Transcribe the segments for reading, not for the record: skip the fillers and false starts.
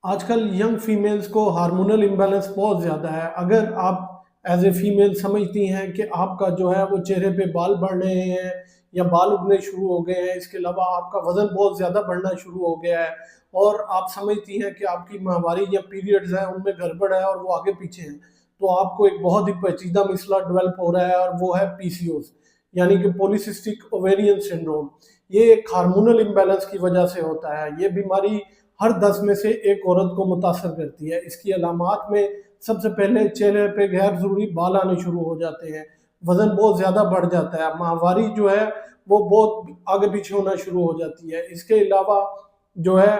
آج کل young females کو ہارمونل امبیلنس بہت زیادہ ہے۔ اگر آپ ایز اے فیمیل سمجھتی ہیں کہ آپ کا جو ہے وہ چہرے پہ بال بڑھ رہے ہیں یا بال اگنے شروع ہو گئے ہیں، اس کے علاوہ آپ کا وزن بہت زیادہ بڑھنا شروع ہو گیا ہے، اور آپ سمجھتی ہیں کہ آپ کی ماہواری یا پیریڈز ہیں ان میں گڑبڑ ہے اور وہ آگے پیچھے ہیں، تو آپ کو ایک بہت ہی پیچیدہ مسئلہ ڈیولپ ہو رہا ہے، اور وہ ہے پی سی اوز، یعنی کہ پولیسسٹک اوویرین سنڈروم۔ یہ ایک ہارمونل امبیلنس کی وجہ سے ہوتا ہے۔ یہ بیماری ہر 10 میں سے ایک عورت کو متاثر کرتی ہے۔ اس کی علامات میں سب سے پہلے چہرے پہ غیر ضروری بال آنے شروع ہو جاتے ہیں، وزن بہت زیادہ بڑھ جاتا ہے، ماہواری جو ہے وہ بہت آگے پیچھے ہونا شروع ہو جاتی ہے۔ اس کے علاوہ جو ہے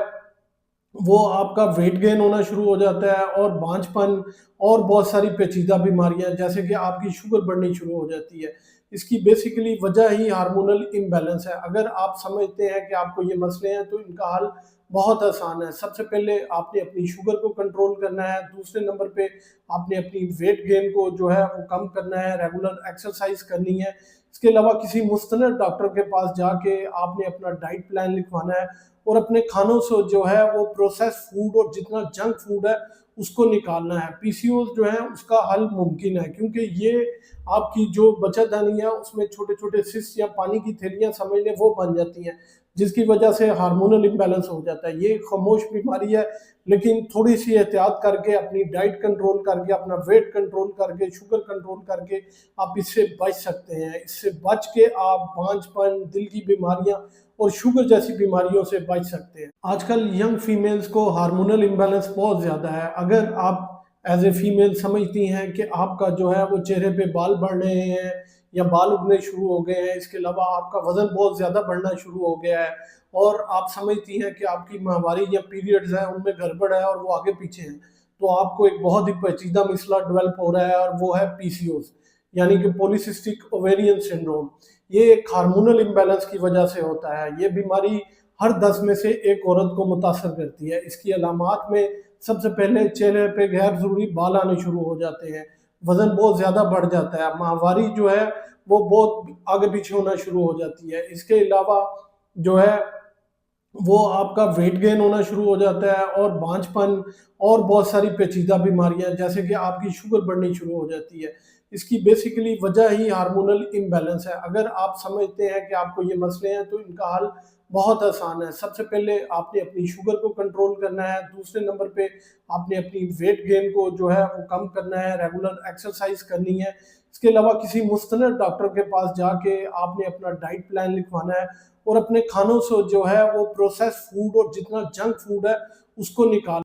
وہ آپ کا ویٹ گین ہونا شروع ہو جاتا ہے، اور بانجھ پن اور بہت ساری پیچیدہ بیماریاں جیسے کہ آپ کی شوگر بڑھنی شروع ہو جاتی ہے۔ اس کی بیسیکلی وجہ ہی ہارمونل امبیلنس ہے۔ اگر آپ سمجھتے ہیں کہ آپ کو یہ مسئلے ہیں تو ان کا حل بہت آسان ہے۔ سب سے پہلے آپ نے اپنی شوگر کو کنٹرول کرنا ہے، دوسرے نمبر پہ آپ نے اپنی ویٹ گین کو جو ہے وہ کم کرنا ہے، ریگولر ایکسرسائز کرنی ہے۔ اس کے علاوہ کسی مستند ڈاکٹر کے پاس جا کے آپ نے اپنا ڈائٹ پلان لکھوانا ہے، اور اپنے کھانوں سے جو ہے وہ پروسیس فوڈ اور جتنا جنک فوڈ ہے اس کو نکالنا ہے۔ پی سی اوز جو ہے اس کا حل ممکن ہے، کیونکہ یہ آپ کی جو بچت دانی ہے اس میں چھوٹے چھوٹے سسٹ یا پانی کی تھیلیاں سمجھ لیں وہ بن جاتی ہیں، جس کی وجہ سے ہارمونل امبیلنس ہو جاتا ہے۔ یہ ایک خاموش بیماری ہے، لیکن تھوڑی سی احتیاط کر کے، اپنی ڈائٹ کنٹرول کر کے، اپنا ویٹ کنٹرول کر کے، شوگر کنٹرول کر کے آپ اس سے بچ سکتے ہیں۔ اس سے بچ کے آپ بانجھ پن، دل کی بیماریاں اور شوگر جیسی بیماریوں سے بچ سکتے ہیں۔ آج کل ینگ فیمیلز کو ہارمونل امبیلنس بہت زیادہ ہے۔ اگر آپ ایز اے فیمیل سمجھتی ہیں کہ آپ کا جو ہے وہ چہرے پہ بال بڑھ رہے ہیں یا بال اگنے شروع ہو گئے ہیں، اس کے علاوہ آپ کا وزن بہت زیادہ بڑھنا شروع ہو گیا ہے، اور آپ سمجھتی ہیں کہ آپ کی ماہواری یا پیریڈز ہیں ان میں گڑبڑ ہے اور وہ آگے پیچھے ہیں، تو آپ کو ایک بہت ہی پیچیدہ مسئلہ ڈیولپ ہو رہا ہے، اور وہ ہے پی سی اوز، یعنی کہ پولیسسٹک اوویرین سنڈروم۔ یہ ایک ہارمونل امبیلنس کی وجہ سے ہوتا ہے۔ یہ بیماری ہر 10 میں سے ایک عورت کو متاثر کرتی ہے۔ اس کی علامات میں سب سے پہلے چہرے پہ غیر ضروری بال آنے شروع ہو جاتے ہیں، وزن بہت زیادہ بڑھ جاتا ہے، ماہواری جو ہے وہ بہت آگے پیچھے ہونا شروع ہو جاتی ہے۔ اس کے علاوہ جو ہے وہ آپ کا ویٹ گین ہونا شروع ہو جاتا ہے، اور بانجھ پن اور بہت ساری پیچیدہ بیماریاں جیسے کہ آپ کی شوگر بڑھنی شروع ہو جاتی ہے۔ اس کی بیسیکلی وجہ ہی ہارمونل امبیلنس ہے۔ اگر آپ سمجھتے ہیں کہ آپ کو یہ مسئلے ہیں تو ان کا حل بہت آسان ہے۔ سب سے پہلے آپ نے اپنی شوگر کو کنٹرول کرنا ہے، دوسرے نمبر پہ آپ نے اپنی ویٹ گین کو جو ہے وہ کم کرنا ہے، ریگولر ایکسرسائز کرنی ہے۔ اس کے علاوہ کسی مستند ڈاکٹر کے پاس جا کے آپ نے اپنا ڈائٹ پلان لکھوانا ہے، اور اپنے کھانوں سے جو ہے وہ پروسیس فوڈ اور جتنا جنک فوڈ ہے اس کو نکال